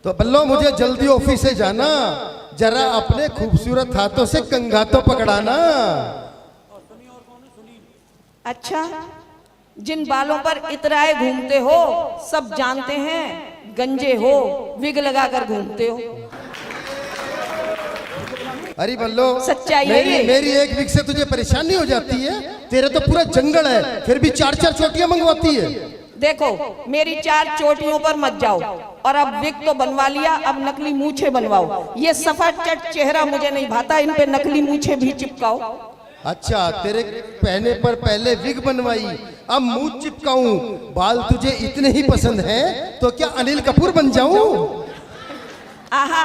तो बल्लो मुझे जल्दी ऑफिस से जाना, जरा अपने खूबसूरत हाथों से कंघा तो पकड़ाना। अच्छा, जिन बालों पर इतराए घूमते हो सब जानते हैं, गंजे हो, विग लगाकर घूमते हो। अरे बल्लो, सच्चाई है मेरी एक विग से तुझे परेशानी हो जाती है? तेरे तो पूरा जंगल है, फिर भी 4-4 चोटियां मंगवाती है। देखो, मेरी 4 चोटियों पर मत जाओ, और अब विग तो बनवा लिया, अब नकली मूछें बनवाओ। ये सफा चट चेहरा मुझे नहीं भाता, इन पे नकली मूछें भी चिपकाओ। अच्छा, तेरे पहने पर पहले विग बनवाई, अब मुंह चिपकाऊं। बाल तुझे इतने ही पसंद हैं तो क्या अनिल कपूर बन जाऊं? आहा,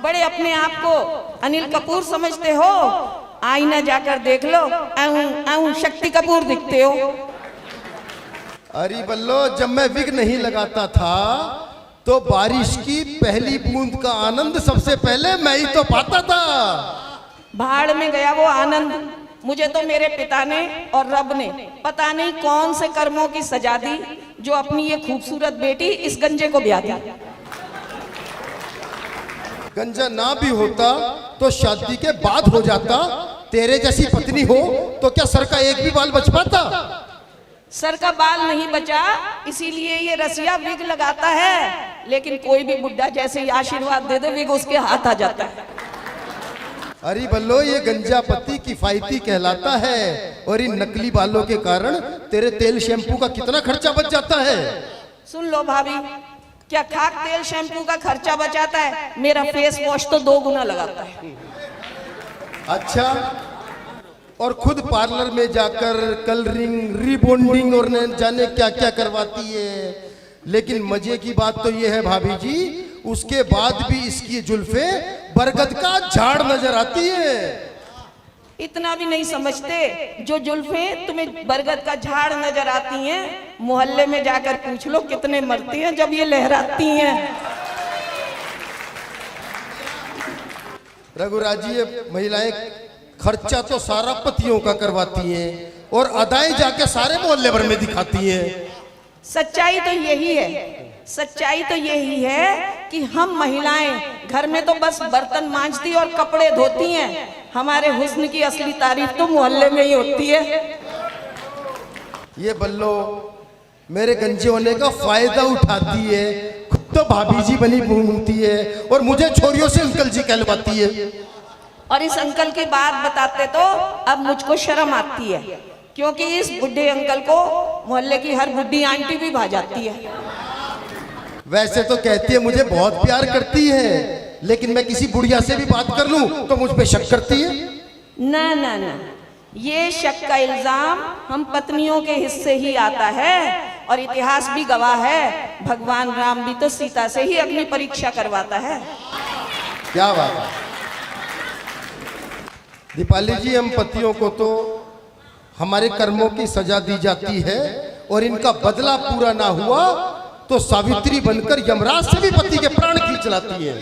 बड़े अपने आप को अनिल कपूर समझते हो? आईना जाकर देख लो, आऊं शक्ति कपूर दिखते हो। अरे बल्लो, जब मैं विग नहीं लगाता था तो बारिश की पहली बूंद का आनंद सबसे पहले मैं ही तो पाता था। भाड़ में गया वो आनंद, मुझे तो मेरे पिता ने और रब ने पता नहीं कौन से कर्मों की सजा दी, जो अपनी ये खूबसूरत बेटी इस गंजे को ब्याह दी। गंजा ना भी होता तो शादी के बाद हो जाता। तेरे जैसी पत्नी हो तो क्या सर का एक भी बाल बच पाता? सर का बाल नहीं बचा, इसीलिए ये रसिया विग लगाता है। लेकिन कोई भी बुढ़ा जैसे ही आशीर्वाद दे दे, विग उसके हाथ आ जाता है। अरे बल्लो, ये गंजा पति किफायती कहलाता है, और इन नकली बालों के कारण तेरे तेल शैम्पू का कितना खर्चा बच जाता है। सुन लो भाभी, क्या खाक तेल शैम्पू का खर्चा बचाता है? मेरा फेस वॉश तो 2 गुना लगाता है। अच्छा, और खुद पार्लर में जाकर कलरिंग, रिबॉन्डिंग और न जाने क्या क्या करवाती है। लेकिन मजे की बात तो ये है भाभी जी, उसके बाद भी इसकी जुल्फे बरगद का झाड़ नजर आती है। इतना भी नहीं समझते, जो जुल्फे तुम्हें बरगद का झाड़ नजर आती हैं, मोहल्ले में जाकर पूछ लो कितने मरती हैं जब ये लहराती हैं। रघुराज जी, ये महिलाएं खर्चा तो सारा पतियों का करवाती हैं और अदाएं जाके सारे मोहल्ले भर में दिखाती हैं। सच्चाई तो यही है, सच्चाई तो यही है कि हम महिलाएं घर में तो बस बर्तन मांजती और कपड़े धोती हैं। हमारे हुस्न की असली तारीफ तो मोहल्ले में ही होती है। ये बल्लो मेरे गंजे होने का फायदा उठाती है, खुद तो भाभी जी बनी घूमती है और मुझे छोरियों से अंकल जी कहलवाती है। और इस अंकल की बात बताते तो अब मुझको शर्म आती है, क्योंकि इस बुढ़े अंकल को मोहल्ले की हर बुढ़ी आंटी भी भा जाती है। वैसे तो कहती है मुझे बहुत प्यार करती है, लेकिन मैं किसी बुढ़िया से भी बात कर लूं तो मुझ पे शक करती है। ना ना ना, ये शक का इल्जाम हम पत्नियों के हिस्से ही आता है, और इतिहास भी गवाह है, भगवान राम भी तो सीता से ही अग्नि परीक्षा करवाता है। क्या बात है दीपाली जी, हम पतियों को तो हमारे कर्मों की सजा दी जाती है, और इनका बदला पूरा ना हुआ तो सावित्री बनकर यमराज से भी पति के प्राण खींच लाती है।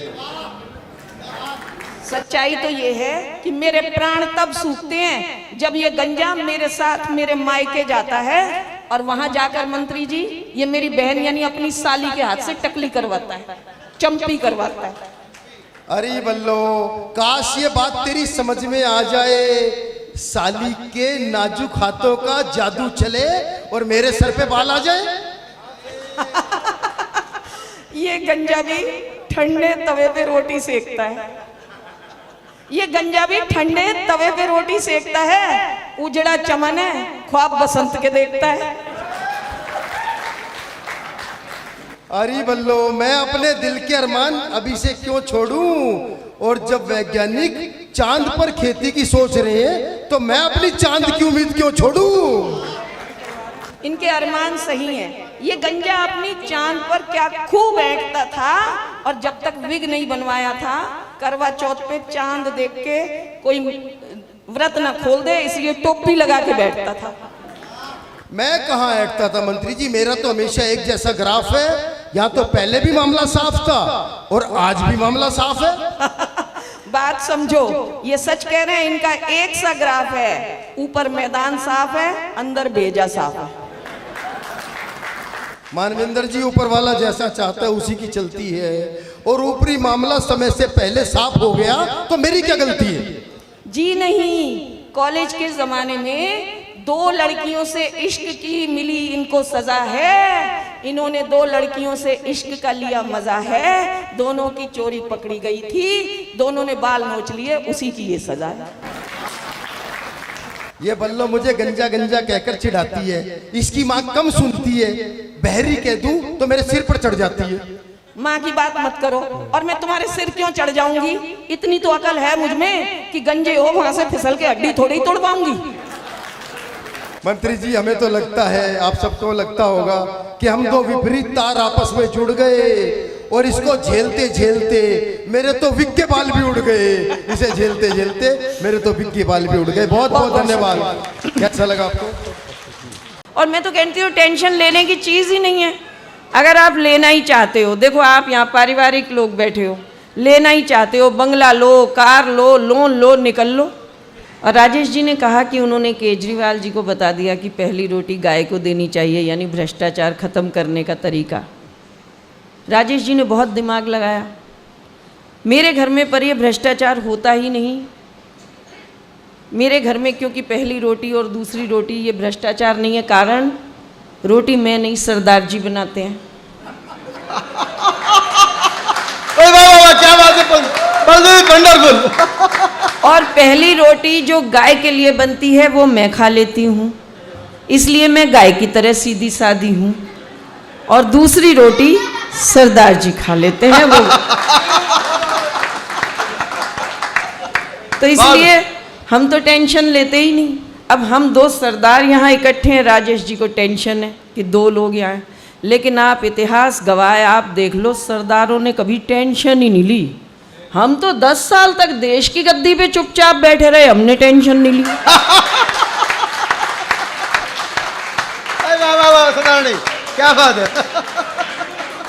सच्चाई तो ये है कि मेरे प्राण तब सूखते हैं जब ये गंजा मेरे साथ मेरे मायके जाता है, और वहां जाकर मंत्री जी ये मेरी बहन यानी अपनी साली के हाथ से टकली करवाता है, चंपी करवाता है। अरे बल्लो, काश ये बात तेरी समझ में आ जाए, साली के नाजुक हाथों का जादू चले और मेरे सर पे बाल आ जाए। ये गंजा भी ठंडे तवे पे रोटी सेकता है, ये गंजा भी ठंडे तवे पे रोटी सेकता है। उजड़ा चमन है, ख्वाब बसंत के देखता है। अरे बल्लो, मैं अपने दिल के अरमान अभी से क्यों छोड़ूं, और जब वैज्ञानिक चांद पर खेती की सोच रहे हैं तो मैं अपनी चांद की उम्मीद क्यों छोड़ूं। इनके अरमान सही हैं। ये गंजा अपनी चांद पर क्या खूब बैठता था, और जब तक विग नहीं बनवाया था, करवा चौथ पे चांद देख के कोई व्रत ना खोल दे, इसलिए टोपी लगा के बैठता था। मैं कहाँ ऐठता था मंत्री जी, मेरा तो हमेशा एक जैसा ग्राफ है। यहाँ तो पहले भी मामला साफ था और आज भी मामला साफ है। बात समझो, ये सच कह रहे हैं, इनका एक सा ग्राफ है, ऊपर मैदान साफ है, अंदर भेजा साफ है। मानविंदर जी, ऊपर वाला जैसा चाहता है उसी की चलती है, और ऊपरी मामला समय से पहले साफ हो गया तो मेरी क्या गलती है? जी नहीं, कॉलेज के जमाने में 2 लड़कियों से इश्क की मिली इनको सजा है, इन्होंने 2 लड़कियों से इश्क का लिया मजा है, दोनों की चोरी पकड़ी गई थी, दोनों ने बाल नोच लिए, उसी की ये सजा है। ये बल्लो मुझे गंजा गंजा कहकर चिढ़ाती है, इसकी माँ कम सुनती है, बहरी कह दूं तो मेरे सिर पर चढ़ जाती है। माँ की बात मत करो, और मैं तुम्हारे सिर क्यों चढ़ जाऊंगी? इतनी तो अकल है मुझ में कि गंजे हो वहां से फिसल के हड्डी थोड़ी तोड़ पाऊंगी। मंत्री जी, हमें तो लगता है, आप सबको लगता होगा कि हम 2 विपरीत तार आपस में जुड़ गए और इसको झेलते झेलते मेरे तो विग के बाल भी उड़ गए। इसे झेलते झेलते मेरे तो विग के बाल भी उड़ गए। बहुत बहुत धन्यवाद। कैसा लगा आपको? और मैं तो कहती हूँ टेंशन लेने की चीज ही नहीं है। अगर आप लेना ही चाहते हो, देखो आप यहाँ पारिवारिक लोग बैठे हो, लेना ही चाहते हो, बंगला लो, कार लो, लोन लो, निकल लो। और राजेश जी ने कहा कि उन्होंने केजरीवाल जी को बता दिया कि पहली रोटी गाय को देनी चाहिए, यानी भ्रष्टाचार खत्म करने का तरीका। राजेश जी ने बहुत दिमाग लगाया। मेरे घर में पर ये भ्रष्टाचार होता ही नहीं। मेरे घर में क्योंकि पहली रोटी और दूसरी रोटी ये भ्रष्टाचार नहीं है, कारण रोटी मैं नहीं सरदार जी बनाते हैं। वाह वाह वाह, क्या बात है, वंडरफुल। और पहली रोटी जो गाय के लिए बनती है वो मैं खा लेती हूँ, इसलिए मैं गाय की तरह सीधी सादी हूँ, और दूसरी रोटी सरदार जी खा लेते हैं वो। तो इसलिए हम तो टेंशन लेते ही नहीं। अब हम 2 सरदार यहाँ इकट्ठे हैं, राजेश जी को टेंशन है कि 2 लोग यहाँ हैं, लेकिन आप इतिहास गवाह, आप देख लो, सरदारों ने कभी टेंशन ही नहीं ली। हम तो 10 साल तक देश की गद्दी पे चुपचाप बैठे रहे, हमने टेंशन नहीं ली। वाह वाह वाह, सरदारनी, क्या बात है।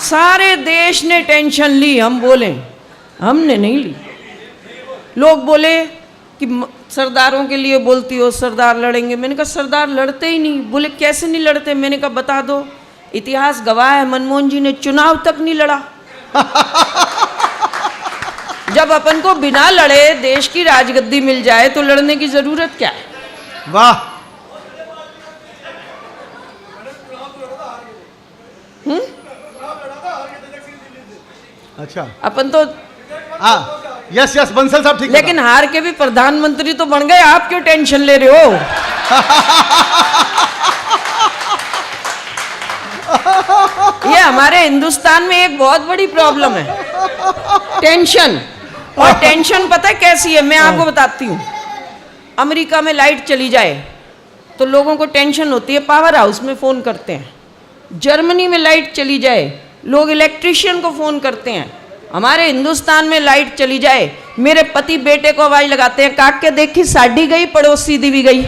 सारे देश ने टेंशन ली, हम बोले हमने नहीं ली। लोग बोले कि सरदारों के लिए बोलती हो, सरदार लड़ेंगे। मैंने कहा सरदार लड़ते ही नहीं। बोले कैसे नहीं लड़ते? मैंने कहा बता दो। इतिहास गवाह है, मनमोहन जी ने चुनाव तक नहीं लड़ा। जब अपन को बिना लड़े देश की राजगद्दी मिल जाए तो लड़ने की जरूरत क्या है? वाह। अच्छा, अपन तो यस यस, बंसल साहब ठीक। लेकिन हार के भी प्रधानमंत्री तो बन गए, आप क्यों टेंशन ले रहे हो? ये हमारे हिंदुस्तान में एक बहुत बड़ी प्रॉब्लम है, टेंशन। और टेंशन पता है कैसी है? मैं आपको बताती हूँ। अमेरिका में लाइट चली जाए तो लोगों को टेंशन होती है, पावर हाउस में फ़ोन करते हैं। जर्मनी में लाइट चली जाए लोग इलेक्ट्रिशियन को फ़ोन करते हैं। हमारे हिंदुस्तान में लाइट चली जाए, मेरे पति बेटे को आवाज लगाते हैं, काट के देखी साड़ी गई, पड़ोसी दी भी गई।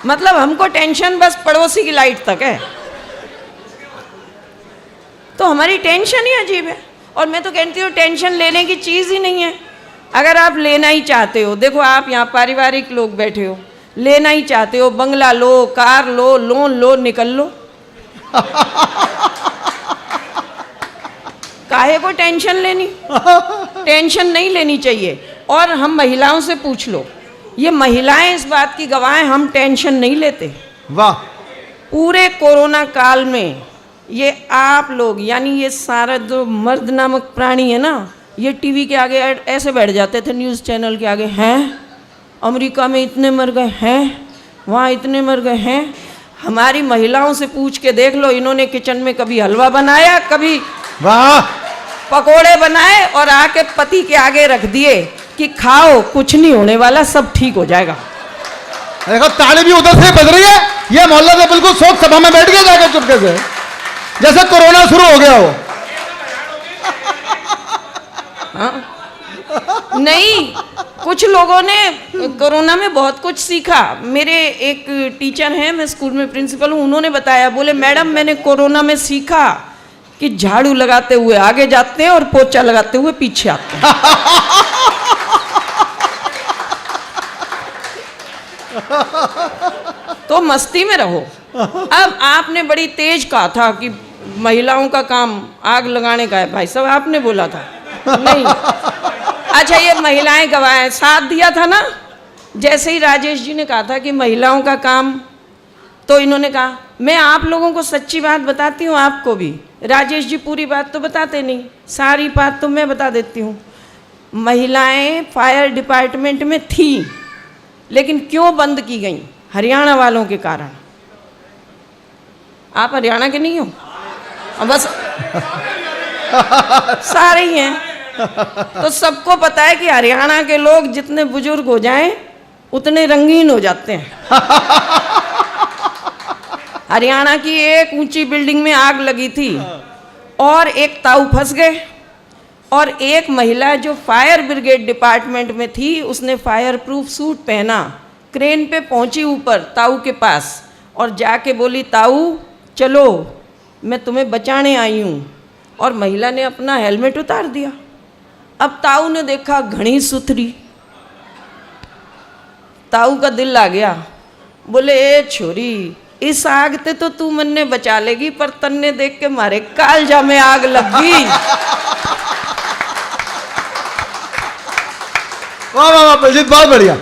मतलब हमको टेंशन बस पड़ोसी की लाइट तक है। तो हमारी टेंशन ही अजीब है। और मैं तो कहती हूँ टेंशन लेने की चीज़ ही नहीं है। अगर आप लेना ही चाहते हो, देखो आप यहाँ पारिवारिक लोग बैठे हो, लेना ही चाहते हो, बंगला लो, कार लो, लोन लो, निकल लो। काहे को टेंशन लेनी? टेंशन नहीं लेनी चाहिए। और हम महिलाओं से पूछ लो, ये महिलाएं इस बात की गवाह हैं, हम टेंशन नहीं लेते। वाह। पूरे कोरोना काल में ये आप लोग, यानी ये सारा जो मर्द नामक प्राणी है ना, ये टीवी के आगे ऐसे बैठ जाते थे, न्यूज़ चैनल के आगे, हैं अमेरिका में इतने मर गए हैं, वहाँ इतने मर गए हैं। हमारी महिलाओं से पूछ के देख लो, इन्होंने किचन में कभी हलवा बनाया, कभी वाह पकोड़े बनाए और आके पति के आगे रख दिए कि खाओ, कुछ नहीं होने वाला, सब ठीक हो जाएगा। देखो ताली भी उधर से बज रही है, ये मोहल्ला से बिल्कुल शोक सभा में बैठ गया जाकर चुपके से, जैसे कोरोना शुरू हो गया हो। हाँ? नहीं, कुछ लोगों ने कोरोना में बहुत कुछ सीखा। मेरे एक टीचर हैं, मैं स्कूल में प्रिंसिपल हूँ, उन्होंने बताया, बोले मैडम मैंने कोरोना में सीखा कि झाड़ू लगाते हुए आगे जाते हैं और पोछा लगाते हुए पीछे आते हैं। तो मस्ती में रहो। अब आपने बड़ी तेज कहा था कि महिलाओं का काम आग लगाने का है। भाई साहब आपने बोला था नहीं। अच्छा ये महिलाएं गवाएं, साथ दिया था ना। जैसे ही राजेश जी ने कहा था कि महिलाओं का काम, तो इन्होंने कहा मैं आप लोगों को सच्ची बात बताती हूँ, आपको भी। राजेश जी पूरी बात तो बताते नहीं, सारी बात तो मैं बता देती हूँ। महिलाएं फायर डिपार्टमेंट में थी, लेकिन क्यों बंद की गई? हरियाणा वालों के कारण। आप हरियाणा के नहीं हो? बस सारे ही हैं। तो सबको पता है कि हरियाणा के लोग जितने बुजुर्ग हो जाएं उतने रंगीन हो जाते हैं। हरियाणा की एक ऊंची बिल्डिंग में आग लगी थी और एक ताऊ फंस गए, और एक महिला जो फायर ब्रिगेड डिपार्टमेंट में थी उसने फायर प्रूफ सूट पहना, क्रेन पे पहुंची ऊपर ताऊ के पास और जाके बोली ताऊ चलो मैं तुम्हें बचाने आई हूँ, और महिला ने अपना हेलमेट उतार दिया। अब ताऊ ने देखा घनी सुथरी, ताऊ का दिल आ गया, बोले ए छोरी इस आग ते तो तू मन्ने बचा लेगी, पर तन्ने देख के मारे कालजा में आग लग गई। वाह वाह वाह बलजीत, बहुत बढ़िया,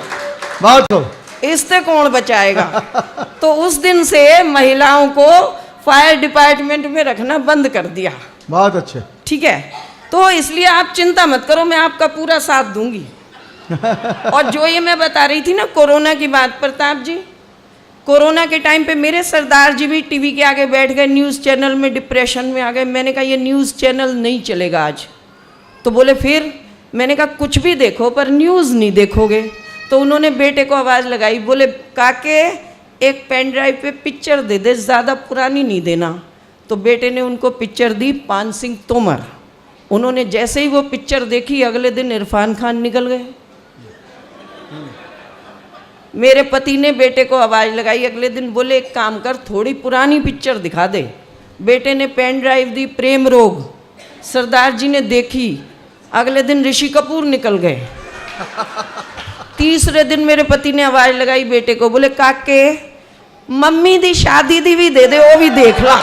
बहुत खूब। इससे कौन बचाएगा? तो उस दिन से महिलाओं को फायर डिपार्टमेंट में रखना बंद कर दिया। बहुत अच्छे। ठीक है, तो इसलिए आप चिंता मत करो, मैं आपका पूरा साथ दूंगी। और जो ये मैं बता रही थी ना कोरोना की बात, प्रताप जी, कोरोना के टाइम पे मेरे सरदार जी भी टीवी के आगे बैठ गए, न्यूज़ चैनल में डिप्रेशन में आ गए। मैंने कहा ये न्यूज़ चैनल नहीं चलेगा आज। तो बोले फिर? मैंने कहा कुछ भी देखो पर न्यूज़ नहीं देखोगे। तो उन्होंने बेटे को आवाज़ लगाई, बोले काके एक पेन ड्राइव पे पिक्चर दे दे, ज़्यादा पुरानी नहीं देना। तो बेटे ने उनको पिक्चर दी पान सिंह तोमर। उन्होंने जैसे ही वो पिक्चर देखी अगले दिन इरफान खान निकल गए। मेरे पति ने बेटे को आवाज़ लगाई अगले दिन, बोले एक काम कर थोड़ी पुरानी पिक्चर दिखा दे। बेटे ने पेन ड्राइव दी प्रेम रोग, सरदार जी ने देखी, अगले दिन ऋषि कपूर निकल गए। तीसरे दिन मेरे पति ने आवाज़ लगाई बेटे को, बोले काके मम्मी दी शादी दी भी दे दे, वो भी देख ला।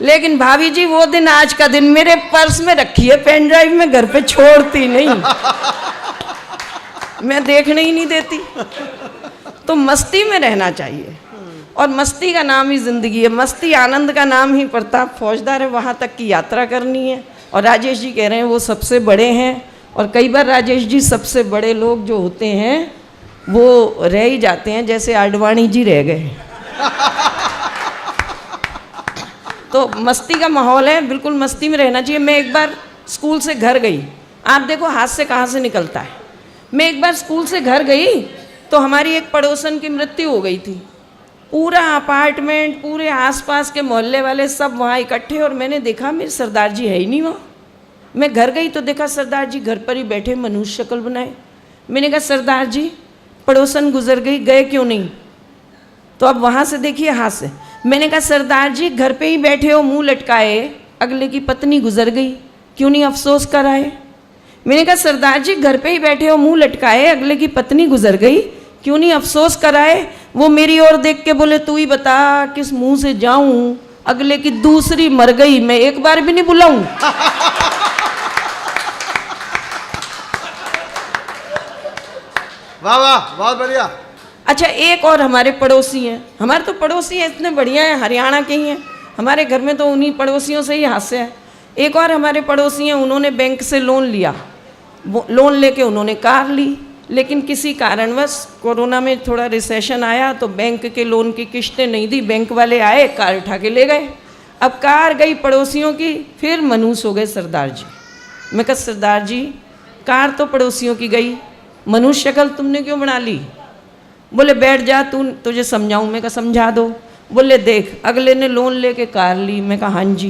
लेकिन भाभी जी वो दिन आज का दिन मेरे पर्स में रखी है पेन ड्राइव में, घर पे छोड़ती नहीं, मैं देखने ही नहीं देती। तो मस्ती में रहना चाहिए, और मस्ती का नाम ही जिंदगी है, मस्ती आनंद का नाम ही प्रताप फौजदार है। वहाँ तक की यात्रा करनी है, और राजेश जी कह रहे हैं वो सबसे बड़े हैं, और कई बार राजेश जी सबसे बड़े लोग जो होते हैं वो रह ही जाते हैं, जैसे आडवाणी जी रह गए। तो मस्ती का माहौल है, बिल्कुल मस्ती में रहना चाहिए। मैं एक बार स्कूल से घर गई, आप देखो हाथ से कहाँ से निकलता है। मैं एक बार स्कूल से घर गई तो हमारी एक पड़ोसन की मृत्यु हो गई थी। पूरा अपार्टमेंट, पूरे आसपास के मोहल्ले वाले सब वहाँ इकट्ठे, और मैंने देखा मेरे सरदार जी है ही नहीं वहाँ। मैं घर गई तो देखा सरदार जी घर पर ही बैठे, मनुष्य शक्ल बनाए। मैंने कहा सरदार जी पड़ोसन गुजर गई, गए क्यों नहीं? तो अब वहाँ से देखिए हाथ से। मैंने कहा सरदार जी घर पे ही बैठे हो मुंह लटकाए, अगले की पत्नी गुजर गई, क्यों नहीं अफसोस कराए? मैंने कहा सरदार जी घर पे ही बैठे हो मुंह लटकाए, अगले की पत्नी गुजर गई, क्यों नहीं अफसोस कराए? वो मेरी ओर देख के बोले तू ही बता किस मुंह से जाऊं, अगले की दूसरी मर गई, मैं एक बार भी नहीं बुलाऊं। वाह वाह बहुत बढ़िया। अच्छा एक और हमारे पड़ोसी हैं, हमारे तो पड़ोसी हैं इतने बढ़िया हैं, हरियाणा के ही हैं, हमारे घर में तो उन्हीं पड़ोसियों से ही हास्य है। एक और हमारे पड़ोसी हैं, उन्होंने बैंक से लोन लिया, लोन लेके उन्होंने कार ली, लेकिन किसी कारणवश कोरोना में थोड़ा रिसेशन आया तो बैंक के लोन की किस्तें नहीं दी, बैंक वाले आए कार उठा के ले गए। अब कार गई पड़ोसियों की, फिर मनूस हो गए सरदार जी। मैं कहा सरदार जी कार तो पड़ोसियों की गई, मनुष्य शक्ल तुमने क्यों बना ली? बोले बैठ जा तू, तुझे समझाऊं। मैं कहा समझा दो। बोले देख अगले ने लोन लेके कार ली। मैं कहा हाँ जी।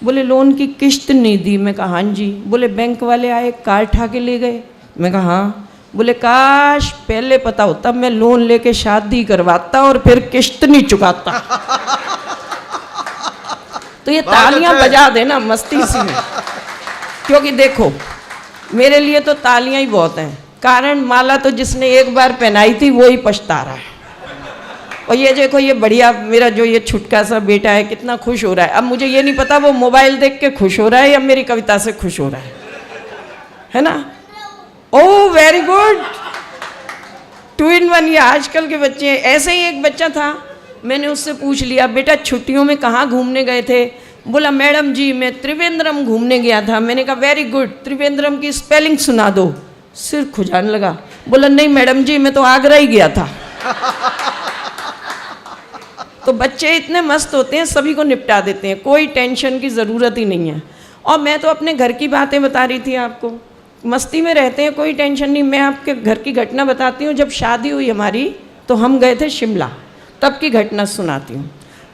बोले लोन की किश्त नहीं दी। मैं कहा हाँ जी। बोले बैंक वाले आए कार उठा के ले गए। मैं कहा हाँ। बोले काश पहले पता होता मैं लोन लेके शादी करवाता और फिर किश्त नहीं चुकाता। तो ये तालियां बजा देना मस्ती सी में, क्योंकि देखो मेरे लिए तो तालियां ही बहुत हैं, कारण माला तो जिसने एक बार पहनाई थी वो ही पछता रहा है, और ये देखो ये बढ़िया मेरा जो ये छुटका सा बेटा है कितना खुश हो रहा है। अब मुझे ये नहीं पता वो मोबाइल देख के खुश हो रहा है या मेरी कविता से खुश हो रहा है ना। Oh very good, 2 in 1। ये आजकल के बच्चे हैं। ऐसे ही एक बच्चा था, मैंने उससे पूछ लिया बेटा छुट्टियों में कहाँ घूमने गए थे? बोला मैडम जी मैं त्रिवेंद्रम घूमने गया था। मैंने कहा वेरी गुड, त्रिवेंद्रम की स्पेलिंग सुना दो। सिर खुजाने लगा, बोला नहीं मैडम जी मैं तो आगरा ही गया था। तो बच्चे इतने मस्त होते हैं, सभी को निपटा देते हैं, कोई टेंशन की ज़रूरत ही नहीं है। और मैं तो अपने घर की बातें बता रही थी आपको, मस्ती में रहते हैं, कोई टेंशन नहीं। मैं आपके घर की घटना बताती हूँ। जब शादी हुई हमारी तो हम गए थे शिमला, तब की घटना सुनाती हूँ।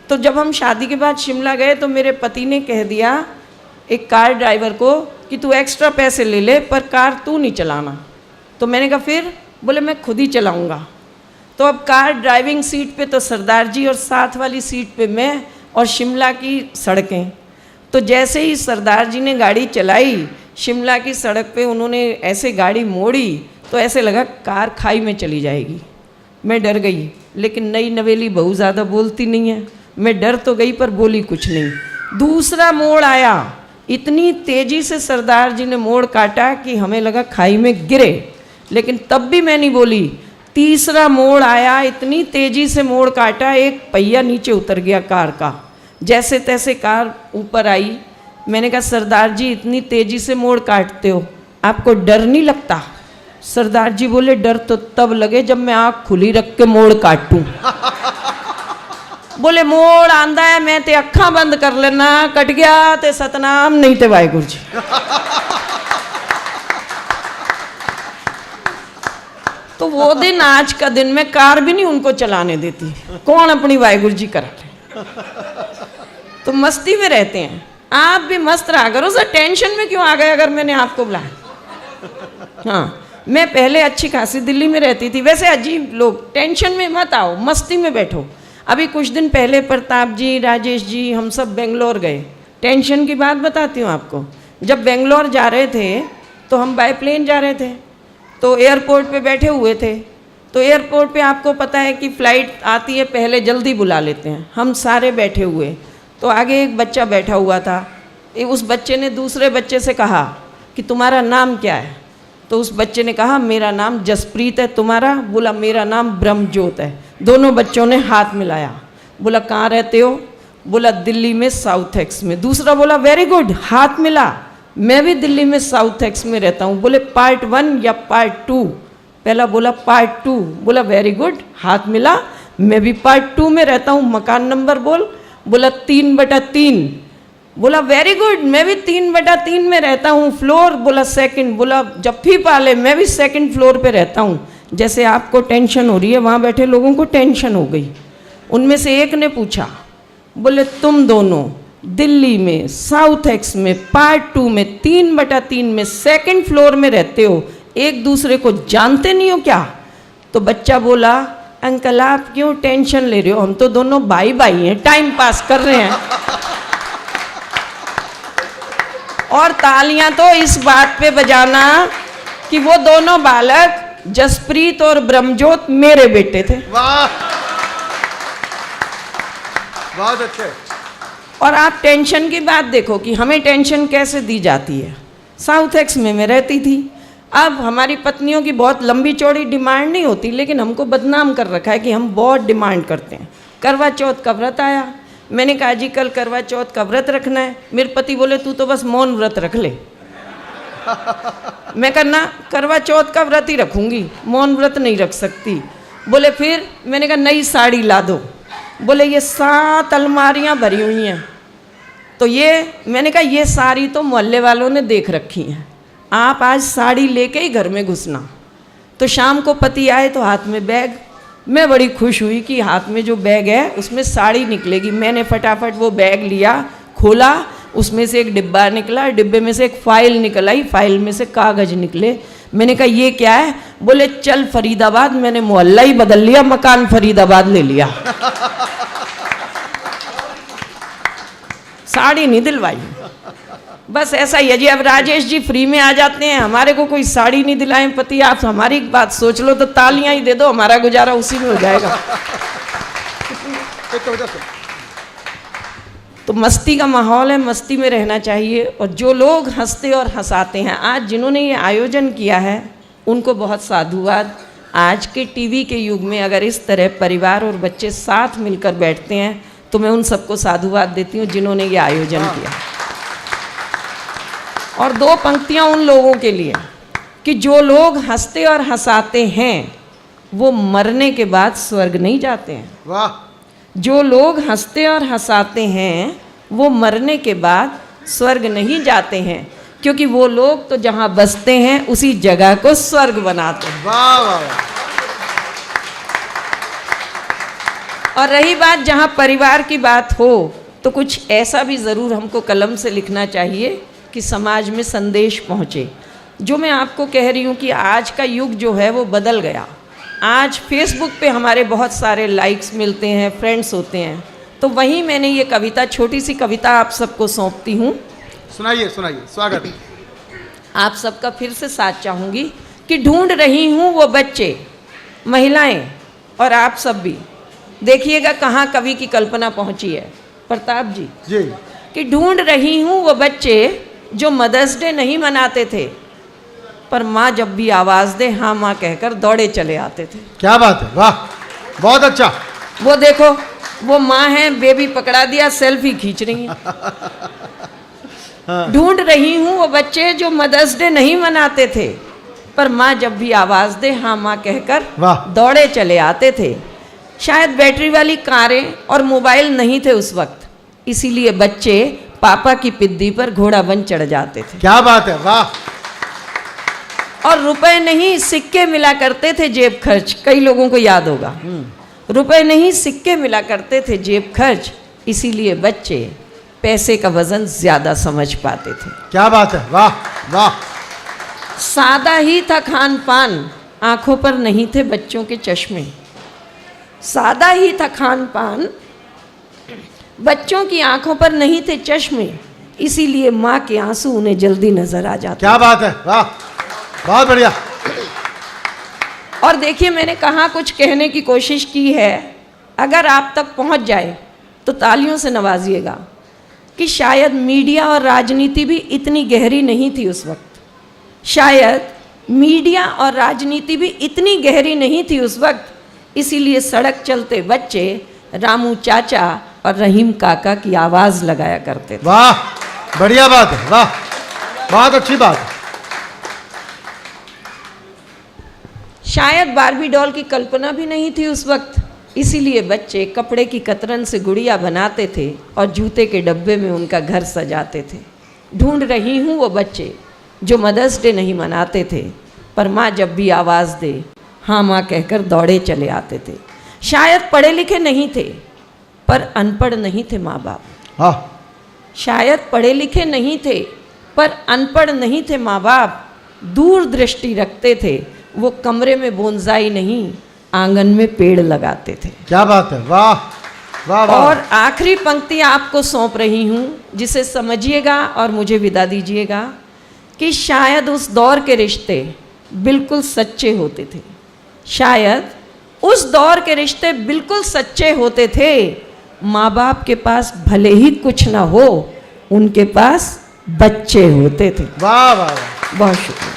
तो जब हम शादी के बाद शिमला गए तो मेरे पति ने कह दिया एक कार ड्राइवर को कि तू एक्स्ट्रा पैसे ले ले पर कार तू नहीं चलाना। तो मैंने कहा फिर? बोले मैं खुद ही चलाऊँगा। तो अब कार ड्राइविंग सीट पे तो सरदार जी और साथ वाली सीट पे मैं और शिमला की सड़कें। तो जैसे ही सरदार जी ने गाड़ी चलाई शिमला की सड़क पे, उन्होंने ऐसे गाड़ी मोड़ी तो ऐसे लगा कार खाई में चली जाएगी। मैं डर गई, लेकिन नई नवेली बहू ज़्यादा बोलती नहीं है। मैं डर तो गई पर बोली कुछ नहीं। दूसरा मोड़ आया, इतनी तेज़ी से सरदार जी ने मोड़ काटा कि हमें लगा खाई में गिरे, लेकिन तब भी मैं नहीं बोली। तीसरा मोड़ आया, इतनी तेज़ी से मोड़ काटा एक पहिया नीचे उतर गया कार का। जैसे तैसे कार ऊपर आई। मैंने कहा सरदार जी इतनी तेज़ी से मोड़ काटते हो, आपको डर नहीं लगता? सरदार जी बोले डर तो तब लगे जब मैं आँख खुली रख के मोड़ काटूं। बोले मोड़ आंदा है मैं ते अखा बंद कर लेना, कट गया ते सतनाम नहीं ते वाहिगुरू जी। तो वो दिन आज का दिन मैं कार भी नहीं उनको चलाने देती, कौन अपनी वाहिगुरू जी करा ले। तो मस्ती में रहते हैं, आप भी मस्त रहा करो। सर टेंशन में क्यों आ गए अगर मैंने आपको बुलाया? हाँ, मैं पहले अच्छी खासी दिल्ली में रहती थी। वैसे अजीब लोग, टेंशन में मत आओ, मस्ती में बैठो। अभी कुछ दिन पहले प्रताप जी, राजेश जी, हम सब बेंगलोर गए। टेंशन की बात बताती हूँ आपको। जब बेंगलोर जा रहे थे तो हम बाय प्लेन जा रहे थे, तो एयरपोर्ट पे बैठे हुए थे। तो एयरपोर्ट पे आपको पता है कि फ़्लाइट आती है पहले जल्दी बुला लेते हैं। हम सारे बैठे हुए, तो आगे एक बच्चा बैठा हुआ था। उस बच्चे ने दूसरे बच्चे से कहा कि तुम्हारा नाम क्या है? तो उस बच्चे ने कहा मेरा नाम जसप्रीत है, तुम्हारा? बोला मेरा नाम ब्रह्मज्योत है। दोनों बच्चों ने हाथ मिलाया। बोला कहाँ रहते हो? बोला दिल्ली में साउथ एक्स में। दूसरा बोला वेरी गुड, हाथ मिला, मैं भी दिल्ली में साउथ एक्स में रहता हूँ। बोले पार्ट 1 या पार्ट 2? पहला बोला पार्ट 2। बोला वेरी गुड, हाथ मिला, मैं भी पार्ट 2 में रहता हूँ। मकान नंबर बोल? बोला 3/3। बोला वेरी गुड, मैं भी 3/3 में रहता हूँ। फ्लोर? बोला सेकंड। बोला जफ्फी पाले, मैं भी सेकंड फ्लोर पे रहता हूँ। जैसे आपको टेंशन हो रही है, वहाँ बैठे लोगों को टेंशन हो गई। उनमें से एक ने पूछा, बोले तुम दोनों दिल्ली में साउथ एक्स में पार्ट 2 में 3/3 में सेकंड फ्लोर में रहते हो, एक दूसरे को जानते नहीं हो क्या? तो बच्चा बोला अंकल आप क्यों टेंशन ले रहे हो, हम तो दोनों भाई भाई हैं, टाइम पास कर रहे हैं। और तालियां तो इस बात पे बजाना कि वो दोनों बालक जसप्रीत और ब्रह्मज्योत मेरे बेटे थे। वाह, बहुत अच्छे। और आप टेंशन की बात देखो कि हमें टेंशन कैसे दी जाती है। साउथ एक्स में मैं रहती थी। अब हमारी पत्नियों की बहुत लंबी चौड़ी डिमांड नहीं होती, लेकिन हमको बदनाम कर रखा है कि हम बहुत डिमांड करते हैं। करवा चौथ का व्रत आया, मैंने कहा जी कल करवा चौथ का व्रत रखना है। मेरे पति बोले तू तो बस मौन व्रत रख ले। मैं करना करवा चौथ का व्रत ही रखूंगी, मौन व्रत नहीं रख सकती। बोले फिर? मैंने कहा नई साड़ी ला दो। बोले ये 7 अलमारियां भरी हुई हैं। तो ये मैंने कहा ये साड़ी तो मोहल्ले वालों ने देख रखी हैं, आप आज साड़ी लेके ही घर में घुसना। तो शाम को पति आए तो हाथ में बैग। मैं बड़ी खुश हुई कि हाथ में जो बैग है उसमें साड़ी निकलेगी। मैंने फटाफट वो बैग लिया, खोला, उसमें से एक डिब्बा निकला, डिब्बे में से एक फाइल निकल आई, फाइल में से कागज निकले। मैंने कहा ये क्या है? बोले चल फरीदाबाद। मैंने मोहल्ला ही बदल लिया, मकान फरीदाबाद ले लिया। साड़ी नहीं दिलवाई। बस ऐसा ही है जी। अब राजेश जी फ्री में आ जाते हैं, हमारे को कोई साड़ी नहीं दिलाएं पति। आप हमारी बात सोच लो तो तालियां ही दे दो, हमारा गुजारा उसी में हो जाएगा। एक कविता सुन। तो मस्ती का माहौल है, मस्ती में रहना चाहिए। और जो लोग हंसते और हंसाते हैं, आज जिन्होंने ये आयोजन किया है उनको बहुत साधुवाद। आज के टीवी के युग में अगर इस तरह परिवार और बच्चे साथ मिलकर बैठते हैं तो मैं उन सबको साधुवाद देती हूँ जिन्होंने ये आयोजन किया। और दो पंक्तियाँ उन लोगों के लिए कि जो लोग हंसते और हंसाते हैं वो मरने के बाद स्वर्ग नहीं जाते हैं। वाह। जो लोग हंसते और हंसाते हैं वो मरने के बाद स्वर्ग नहीं जाते हैं, क्योंकि वो लोग तो जहाँ बसते हैं उसी जगह को स्वर्ग बनाते हैं। वाह वाह वाह। और रही बात जहाँ परिवार की बात हो तो कुछ ऐसा भी ज़रूर हमको कलम से लिखना चाहिए कि समाज में संदेश पहुँचे। जो मैं आपको कह रही हूँ कि आज का युग जो है वो बदल गया। आज फेसबुक पे हमारे बहुत सारे लाइक्स मिलते हैं, फ्रेंड्स होते हैं। तो वहीं मैंने ये कविता, छोटी सी कविता आप सबको सौंपती हूँ। सुनाइए सुनाइए, स्वागत है। आप सबका फिर से साथ चाहूँगी कि ढूंढ रही हूँ वो बच्चे, महिलाएं और आप सब भी देखिएगा कहाँ कवि की कल्पना पहुँची है, प्रताप जी जी। कि ढूंढ रही हूँ वो बच्चे जो मदर्स डे नहीं मनाते थे, पर माँ जब भी आवाज़ दे हाँ माँ कहकर दौड़े चले आते थे। क्या बात है, वाह, बहुत अच्छा। वो देखो वो माँ है, बेबी पकड़ा दिया, सेल्फी खींच रही है। ढूंढ रही हूँ वो बच्चे जो मदर्स डे नहीं मनाते थे, पर माँ जब भी आवाज़ दे हाँ माँ कहकर वाह। दौड़े चले आते थे। शायद बैटरी वाली कारें और मोबाइल नहीं थे उस वक्त, इसीलिए बच्चे पापा की पिद्दी पर घोड़ा बन चढ़ जाते थे। क्या बात है, वाह। और रुपए नहीं सिक्के मिला करते थे जेब खर्च, कई लोगों को याद होगा। रुपए नहीं सिक्के मिला करते थे जेब खर्च, इसीलिए बच्चे पैसे का वजन ज्यादा समझ पाते थे। क्या बात है, वाह वाह। सादा ही था खान पान, आंखों पर नहीं थे बच्चों के चश्मे। सादा ही था खान पान, बच्चों की आंखों पर नहीं थे चश्मे, इसीलिए माँ के आंसू उन्हें जल्दी नजर आ जाते। क्या बात है, वाह, बहुत बढ़िया। और देखिए मैंने कहाँ कुछ कहने की कोशिश की है, अगर आप तक पहुँच जाए तो तालियों से नवाजिएगा कि शायद मीडिया और राजनीति भी इतनी गहरी नहीं थी उस वक्त। शायद मीडिया और राजनीति भी इतनी गहरी नहीं थी उस वक्त, इसीलिए सड़क चलते बच्चे रामू चाचा और रहीम काका की आवाज़ लगाया करते थे। वाह, बढ़िया बात है, वाह, बहुत अच्छी बात है। शायद बार्बी डॉल की कल्पना भी नहीं थी उस वक्त, इसीलिए बच्चे कपड़े की कतरन से गुड़िया बनाते थे और जूते के डब्बे में उनका घर सजाते थे। ढूंढ रही हूँ वो बच्चे जो मदर्स डे नहीं मनाते थे, पर माँ जब भी आवाज़ दे हाँ माँ कहकर दौड़े चले आते थे। शायद पढ़े लिखे नहीं थे, पर अनपढ़ नहीं थे माँ बाप। हाँ। शायद पढ़े लिखे नहीं थे, पर अनपढ़ नहीं थे माँ बाप। दूर दृष्टि रखते थे, वो कमरे में बोनसाई नहीं आंगन में पेड़ लगाते थे। क्या बात है, वाह वाह वाह। और आखिरी पंक्ति आपको सौंप रही हूँ, जिसे समझिएगा और मुझे विदा दीजिएगा कि शायद उस दौर के रिश्ते बिल्कुल सच्चे होते थे। शायद उस दौर के रिश्ते बिल्कुल सच्चे होते थे। माँ बाप के पास भले ही कुछ ना हो, उनके पास बच्चे होते थे। वाह वाह वाह। बहुत शुक्रिया।